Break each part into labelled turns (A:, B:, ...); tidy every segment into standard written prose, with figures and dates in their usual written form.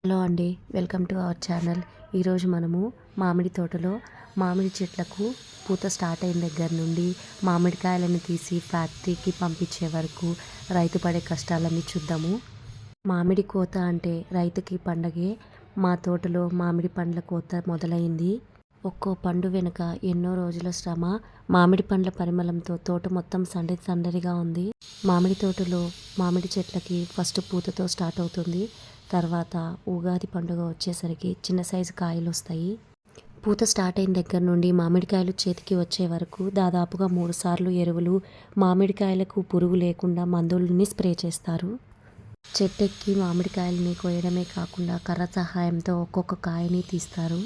A: Hello అండి, welcome to our channel. ఈరోజు మనము మామిడి తోటలో మామిడి చెట్లకు పూత స్టార్ట్ అయిన దగ్గర నుండి మామిడికాయలను తీసి ఫ్యాక్టరీకి పంపించే వరకు రైతు పడే కష్టాలన్నీ చూద్దాము. మామిడి కోత అంటే రైతుకి పండగే. మా తోటలో మామిడి పండ్ల కోత మొదలైంది. ఒక్కో పండు వెనుక ఎన్నో రోజుల శ్రమ. మామిడి పండ్ల పరిమళంతో తోట మొత్తం సందడి సందడిగా ఉంది. మామిడి తోటలో మామిడి చెట్లకి ఫస్ట్ పూతతో స్టార్ట్ అవుతుంది. తర్వాత ఉగాది పండుగ వచ్చేసరికి చిన్న సైజు కాయలు వస్తాయి. పూత స్టార్ట్ అయిన దగ్గర నుండి మామిడికాయలు చేతికి వచ్చే వరకు దాదాపుగా 3 సార్లు ఎరువులు, మామిడికాయలకు పురుగు లేకుండా మందులని స్ప్రే చేస్తారు. చెట్టెక్కి మామిడికాయలని కోయడమే కాకుండా కర్ర సహాయంతో ఒక్కొక్క కాయని తీస్తారు.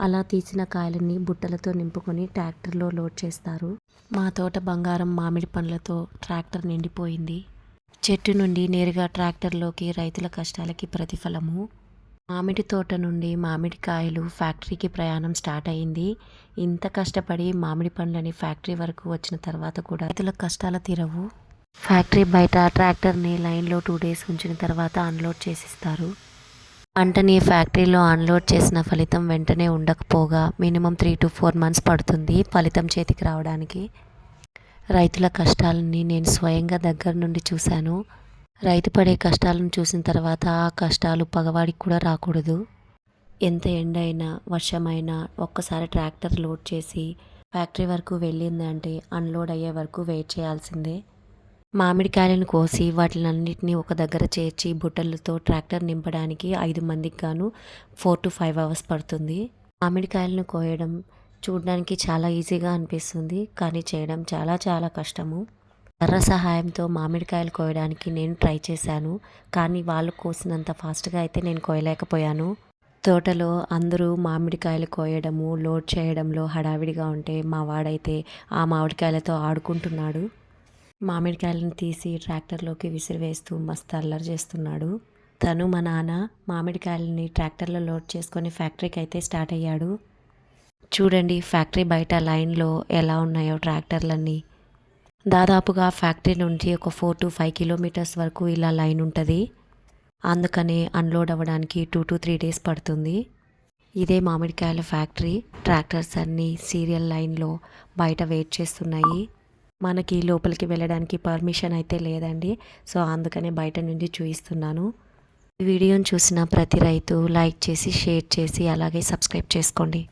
A: అలా తీసిన కాయలని బుట్టలతో నింపుకొని ట్రాక్టర్లో లోడ్ చేస్తారు. మా తోట బంగారం మామిడి పండ్లతో ట్రాక్టర్ నిండిపోయింది. చెట్టు నుండి నేరుగా ట్రాక్టర్లోకి రైతుల కష్టాలకి ప్రతిఫలము. మామిడి తోట నుండి మామిడికాయలు ఫ్యాక్టరీకి ప్రయాణం స్టార్ట్ అయింది. ఇంత కష్టపడి మామిడి పండ్లని ఫ్యాక్టరీ వరకు వచ్చిన తర్వాత కూడా రైతుల కష్టాలు తీరవు. ఫ్యాక్టరీ బయట ట్రాక్టర్ని లైన్లో 2 days ఉంచిన తర్వాత అన్లోడ్ చేసిస్తారు. పంటని ఫ్యాక్టరీలో అన్లోడ్ చేసిన ఫలితం వెంటనే ఉండకపోగా మినిమం 3 to 4 months పడుతుంది ఫలితం చేతికి రావడానికి. రైతుల కష్టాలని నేను స్వయంగా దగ్గర నుండి చూశాను. రైతు పడే కష్టాలను చూసిన తర్వాత ఆ కష్టాలు పగవాడికి కూడా రాకూడదు. ఎంత ఎండ అయినా వర్షమైనా ఒక్కసారి ట్రాక్టర్ లోడ్ చేసి ఫ్యాక్టరీ వరకు వెళ్ళిందంటే అన్లోడ్ అయ్యే వరకు వెయిట్ చేయాల్సిందే. మామిడికాయలను కోసి వాటినన్నిటిని ఒక దగ్గర చేర్చి బుట్టలతో ట్రాక్టర్ నింపడానికి 5 మందికి గాను 4 to 5 hours పడుతుంది. మామిడికాయలను కోయడం చూడడానికి చాలా ఈజీగా అనిపిస్తుంది, కానీ చేయడం చాలా చాలా కష్టము. కర్ర సహాయంతో మామిడికాయలు కోయడానికి నేను ట్రై చేశాను, కానీ వాళ్ళు కోసినంత ఫాస్ట్గా అయితే నేను కోయలేకపోయాను. తోటలో అందరూ మామిడికాయలు కోయడము, లోడ్ చేయడంలో హడావిడిగా ఉంటే మా వాడైతే ఆ మామిడికాయలతో ఆడుకుంటున్నాడు. మామిడికాయలను తీసి ట్రాక్టర్లోకి విసిరివేస్తూ మస్తు అల్లరి చేస్తున్నాడు. తను మా నాన్న మామిడికాయలని ట్రాక్టర్లో లోడ్ చేసుకొని ఫ్యాక్టరీకి అయితే స్టార్ట్ అయ్యాడు. చూడండి ఫ్యాక్టరీ బయట లైన్లో ఎలా ఉన్నాయో ట్రాక్టర్లన్నీ. దాదాపుగా ఫ్యాక్టరీ నుండి ఒక 4 to 5 kilometers వరకు ఇలా లైన్ ఉంటుంది. అందుకనే అన్లోడ్ అవ్వడానికి 2 to 3 days పడుతుంది. ఇదే మామిడికాయల ఫ్యాక్టరీ. ట్రాక్టర్స్ అన్నీ సీరియల్ లైన్లో బయట వెయిట్ చేస్తున్నాయి. మనకి లోపలికి వెళ్ళడానికి పర్మిషన్ అయితే లేదండి, సో అందుకనే బయట నుండి చూపిస్తున్నాను. వీడియోని చూసిన ప్రతి రైతు లైక్ చేసి, షేర్ చేసి, అలాగే సబ్స్క్రైబ్ చేసుకోండి.